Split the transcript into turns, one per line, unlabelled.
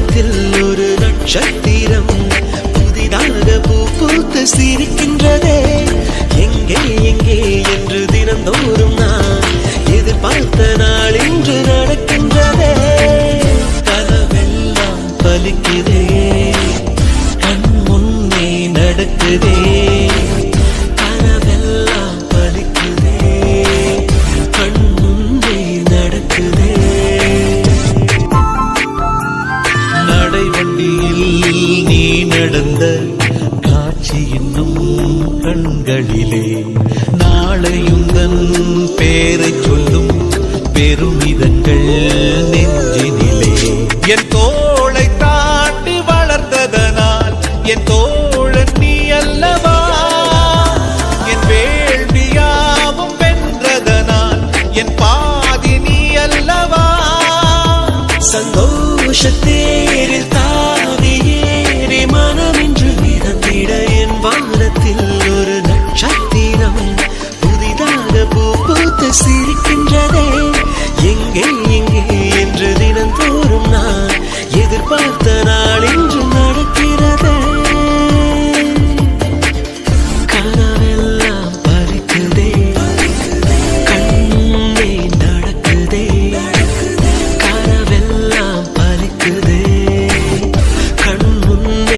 வானத்தில் ஒரு நட்சத்திரம் புதிதாக பூ பூத்து சிரிக்கின்றதே. எங்கே எங்கே என்று தினந்தோறும் நான் எதிர்பார்த்த நாள் இன்று நடக்கின்றதே. கனவெல்லாம் பலிக்குதே, கண் முன்னே நடக்குதே. கனவெல்லாம் பலிக்குதே, கண் முன்னே நடக்குதே. நடைவண்டியில் நீ நடந்த காட்சி இன்னும் கண்களிலே, நாளையுந்தன் பேரை சொல்லும் பெருமிதங்கள் நெஞ்சினிலே. என் தோளை தாண்டி வளர்ந்ததனால் என் தோழன் நீ அல்லவா, என் வேள்வியாவும் வென்றதனால் என் பாதி நீ அல்லவா. சந்தோஷத்தேரில் தாவி ஏறி மனமின்று மிதந்திட என் வானத்தில் ஒரு நட்சத்திரம் புதிதாக பூ பூத்து சிரிக்கின்றது.